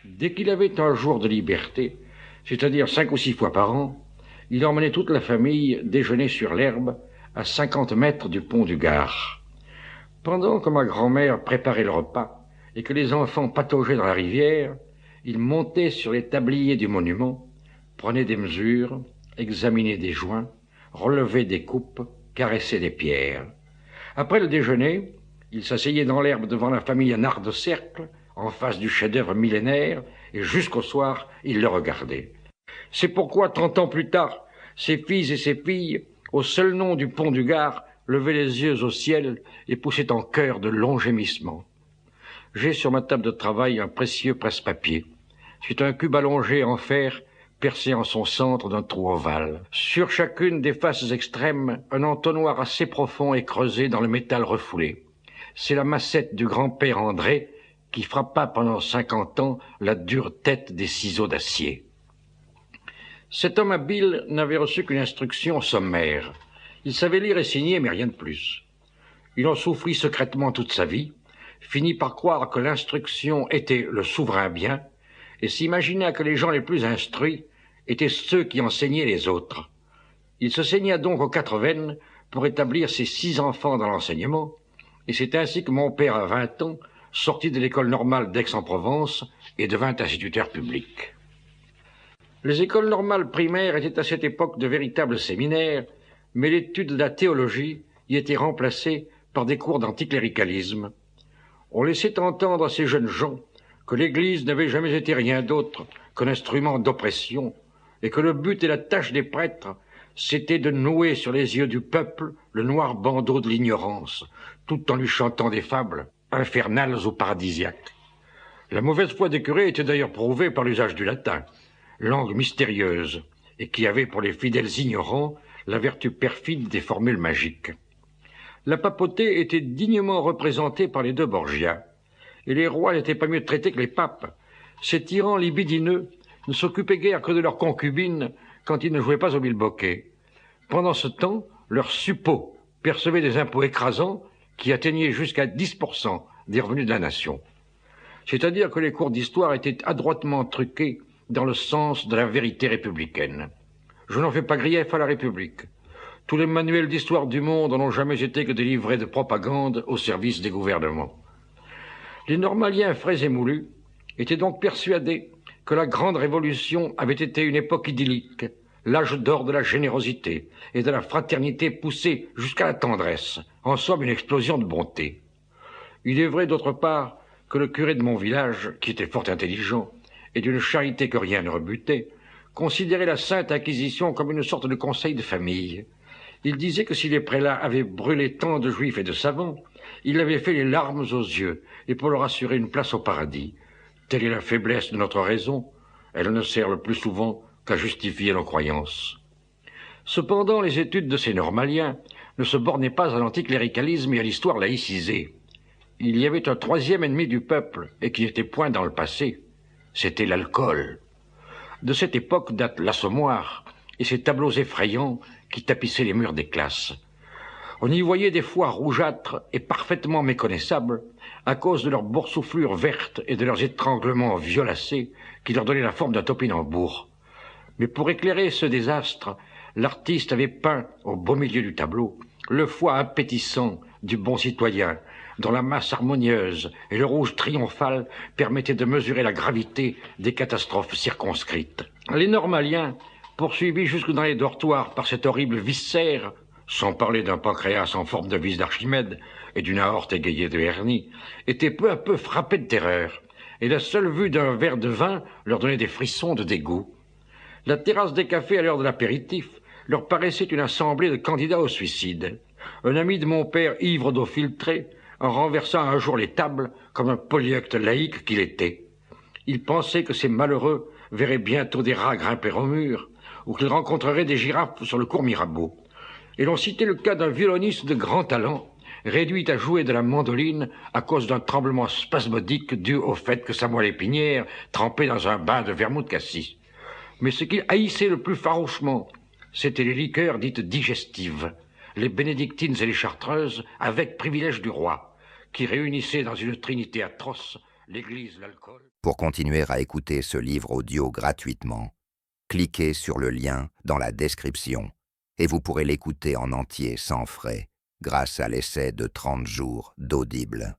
Dès qu'il avait un jour de liberté, c'est-à-dire 5 ou 6 fois par an, il emmenait toute la famille déjeuner sur l'herbe à 50 mètres du pont du Gard. Pendant que ma grand-mère préparait le repas et que les enfants pataugeaient dans la rivière, il montait sur les tabliers du monument, prenait des mesures, examinait des joints, relevait des coupes, caressait des pierres. Après le déjeuner, il s'asseyait dans l'herbe devant la famille en art de cercle, en face du chef-d'œuvre millénaire, et jusqu'au soir, il le regardait. C'est pourquoi, 30 ans plus tard, ses fils et ses filles, au seul nom du pont du Gard, levaient les yeux au ciel et poussaient en chœur de longs gémissements. J'ai sur ma table de travail un précieux presse-papier. C'est un cube allongé en fer, percé en son centre d'un trou ovale. Sur chacune des faces extrêmes, un entonnoir assez profond est creusé dans le métal refoulé. C'est la massette du grand-père André qui frappa pendant 50 ans la dure tête des ciseaux d'acier. Cet homme habile n'avait reçu qu'une instruction sommaire. Il savait lire et signer, mais rien de plus. Il en souffrit secrètement toute sa vie, finit par croire que l'instruction était le souverain bien, et s'imagina que les gens les plus instruits étaient ceux qui enseignaient les autres. Il se saigna donc aux 4 veines pour établir ses 6 enfants dans l'enseignement, et c'est ainsi que mon père, à 20 ans, sortit de l'école normale d'Aix-en-Provence et devint instituteur public. Les écoles normales primaires étaient à cette époque de véritables séminaires, mais l'étude de la théologie y était remplacée par des cours d'anticléricalisme. On laissait entendre à ces jeunes gens que l'Église n'avait jamais été rien d'autre qu'un instrument d'oppression, et que le but et la tâche des prêtres, c'était de nouer sur les yeux du peuple le noir bandeau de l'ignorance, tout en lui chantant des fables infernales ou paradisiaques. La mauvaise foi des curés était d'ailleurs prouvée par l'usage du latin, langue mystérieuse, et qui avait pour les fidèles ignorants la vertu perfide des formules magiques. La papauté était dignement représentée par les 2 Borgia, et les rois n'étaient pas mieux traités que les papes. Ces tyrans libidineux ne s'occupaient guère que de leurs concubines quand ils ne jouaient pas au bilboquet. Pendant ce temps, leurs suppôts percevaient des impôts écrasants qui atteignaient jusqu'à 10% des revenus de la nation. C'est-à-dire que les cours d'histoire étaient adroitement truqués dans le sens de la vérité républicaine. Je n'en fais pas grief à la République. Tous les manuels d'histoire du monde n'ont jamais été que des livrets de propagande au service des gouvernements. Les normaliens frais et moulus étaient donc persuadés que la grande révolution avait été une époque idyllique, l'âge d'or de la générosité et de la fraternité poussée jusqu'à la tendresse, en somme une explosion de bonté. Il est vrai d'autre part que le curé de mon village, qui était fort intelligent et d'une charité que rien ne rebutait, considérait la Sainte Inquisition comme une sorte de conseil de famille. Il disait que si les prélats avaient brûlé tant de juifs et de savants, il avait fait les larmes aux yeux, et pour leur assurer une place au paradis. Telle est la faiblesse de notre raison. Elle ne sert le plus souvent qu'à justifier nos croyances. Cependant, les études de ces normaliens ne se bornaient pas à l'anticléricalisme et à l'histoire laïcisée. Il y avait un 3e ennemi du peuple, et qui n'était point dans le passé. C'était l'alcool. De cette époque date l'Assommoir et ses tableaux effrayants qui tapissaient les murs des classes. On y voyait des foies rougeâtres et parfaitement méconnaissables à cause de leurs boursouflures vertes et de leurs étranglements violacés qui leur donnaient la forme d'un topinambour. Mais pour éclairer ce désastre, l'artiste avait peint au beau milieu du tableau le foie appétissant du bon citoyen, dont la masse harmonieuse et le rouge triomphal permettaient de mesurer la gravité des catastrophes circonscrites. Les normaliens, poursuivis jusque dans les dortoirs par cet horrible viscère, sans parler d'un pancréas en forme de vis d'Archimède et d'une aorte égayée de hernie, étaient peu à peu frappés de terreur, et la seule vue d'un verre de vin leur donnait des frissons de dégoût. La terrasse des cafés à l'heure de l'apéritif leur paraissait une assemblée de candidats au suicide. Un ami de mon père, ivre d'eau filtrée, en renversant un jour les tables comme un polyeucte laïque qu'il était. Il pensait que ces malheureux verraient bientôt des rats grimper au mur, ou qu'ils rencontreraient des girafes sur le cours Mirabeau. Et l'on citait le cas d'un violoniste de grand talent, réduit à jouer de la mandoline à cause d'un tremblement spasmodique dû au fait que sa moelle épinière trempait dans un bain de vermouth cassis. Mais ce qu'il haïssait le plus farouchement, c'étaient les liqueurs dites digestives, les bénédictines et les chartreuses avec privilège du roi, qui réunissaient dans une trinité atroce l'église, l'alcool. Pour continuer à écouter ce livre audio gratuitement, cliquez sur le lien dans la description et vous pourrez l'écouter en entier sans frais grâce à l'essai de 30 jours d'Audible.